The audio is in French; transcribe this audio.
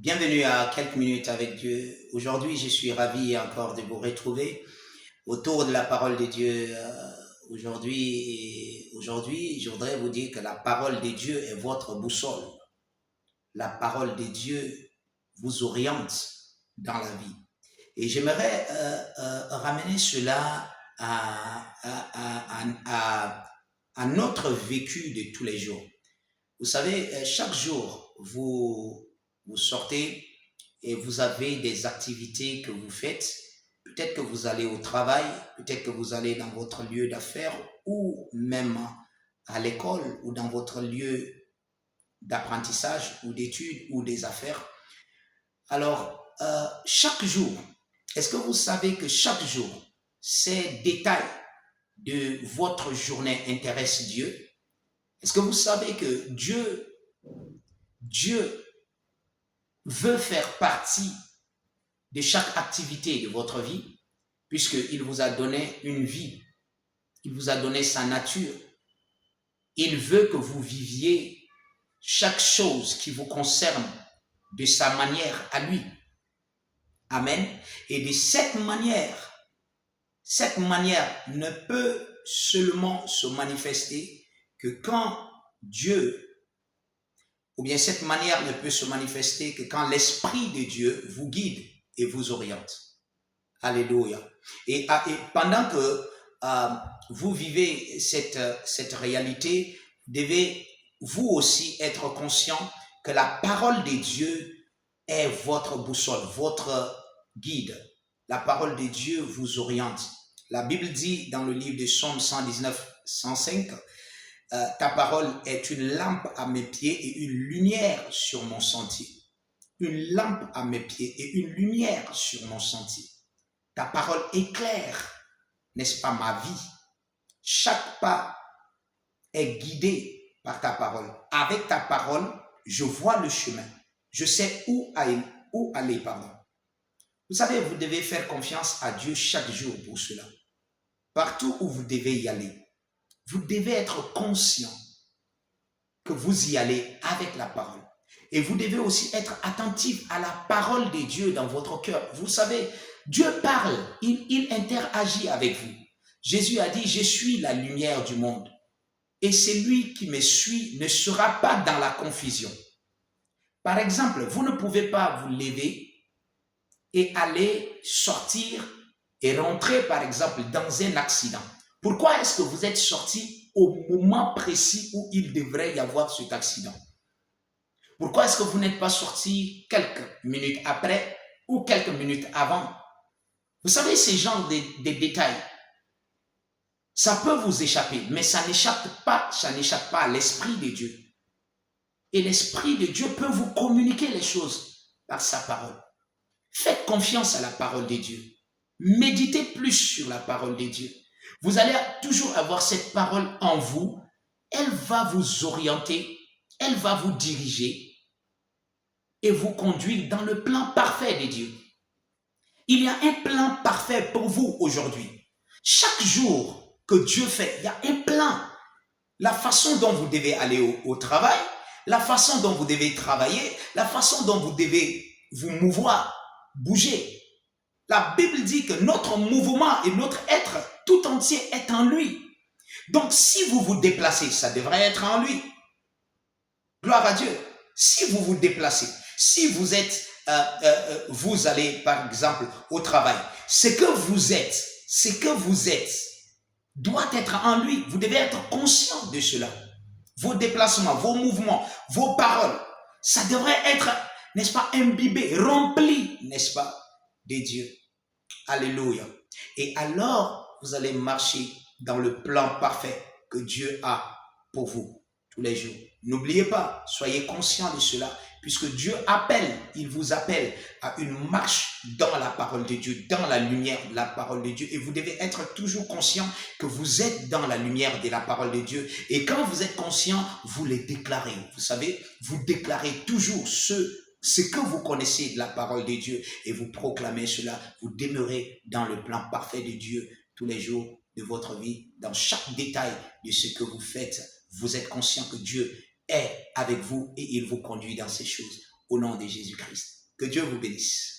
Bienvenue à quelques minutes avec Dieu. Aujourd'hui, je suis ravi encore de vous retrouver autour de la parole de Dieu. Aujourd'hui, je voudrais vous dire que la parole de Dieu est votre boussole. La parole de Dieu vous oriente dans la vie. Et j'aimerais ramener cela à notre vécu de tous les jours. Vous savez, chaque jour, vous sortez et vous avez des activités que vous faites. Peut-être que vous allez au travail, peut-être que vous allez dans votre lieu d'affaires ou même à l'école ou dans votre lieu d'apprentissage ou d'études ou des affaires. Alors, chaque jour, est-ce que vous savez que chaque jour, ces détails de votre journée intéressent Dieu? Est-ce que vous savez que Dieu veut faire partie de chaque activité de votre vie, puisqu'il vous a donné une vie, il vous a donné sa nature. Il veut que vous viviez chaque chose qui vous concerne de sa manière à lui. Amen. Et de cette manière ne peut seulement se manifester que quand Dieu, ou bien cette manière ne peut se manifester que quand l'Esprit de Dieu vous guide et vous oriente. Alléluia. Et pendant que vous vivez cette réalité, vous devez vous aussi être conscient que la parole de Dieu est votre boussole, votre guide. La parole de Dieu vous oriente. La Bible dit dans le livre de Psaume 119, 105, ta parole est une lampe à mes pieds et une lumière sur mon sentier. Une lampe à mes pieds et une lumière sur mon sentier. Ta parole éclaire, n'est-ce pas, ma vie? Chaque pas est guidé par ta parole. Avec ta parole, je vois le chemin. Je sais où aller, pardon. Vous savez, vous devez faire confiance à Dieu chaque jour pour cela. Partout où vous devez y aller, vous devez être conscient que vous y allez avec la parole. Et vous devez aussi être attentif à la parole de Dieu dans votre cœur. Vous savez, Dieu parle, il interagit avec vous. Jésus a dit, je suis la lumière du monde. Et celui qui me suit ne sera pas dans la confusion. Par exemple, vous ne pouvez pas vous lever et aller sortir et rentrer, par exemple, dans un accident. Pourquoi est-ce que vous êtes sorti au moment précis où il devrait y avoir cet accident? Pourquoi est-ce que vous n'êtes pas sorti quelques minutes après ou quelques minutes avant? Vous savez, ces genres de détails, ça peut vous échapper, mais ça n'échappe pas à l'Esprit de Dieu. Et l'Esprit de Dieu peut vous communiquer les choses par sa parole. Faites confiance à la parole de Dieu. Méditez plus sur la parole de Dieu. Vous allez toujours avoir cette parole en vous. Elle va vous orienter, elle va vous diriger et vous conduire dans le plan parfait de Dieu. Il y a un plan parfait pour vous aujourd'hui. Chaque jour que Dieu fait, il y a un plan. La façon dont vous devez aller au travail, la façon dont vous devez travailler, la façon dont vous devez vous mouvoir, bouger. La Bible dit que notre mouvement et notre être tout entier est en lui. Donc si vous vous déplacez, ça devrait être en lui. Gloire à Dieu. Si vous vous déplacez, si vous êtes, vous allez par exemple au travail, ce que vous êtes doit être en lui. Vous devez être conscient de cela. Vos déplacements, vos mouvements, vos paroles, ça devrait être, n'est-ce pas, imbibé, rempli, n'est-ce pas, de Dieu. Alléluia. Et alors, vous allez marcher dans le plan parfait que Dieu a pour vous tous les jours. N'oubliez pas, soyez conscients de cela, puisque Dieu il vous appelle à une marche dans la parole de Dieu, dans la lumière de la parole de Dieu. Et vous devez être toujours conscient que vous êtes dans la lumière de la parole de Dieu. Et quand vous êtes conscient, vous les déclarez. Vous savez, vous déclarez toujours ce que vous connaissez de la parole de Dieu et vous proclamez cela. Vous demeurez dans le plan parfait de Dieu tous les jours de votre vie, dans chaque détail de ce que vous faites. Vous êtes conscient que Dieu est avec vous et il vous conduit dans ces choses. au nom de Jésus-Christ. Que Dieu vous bénisse.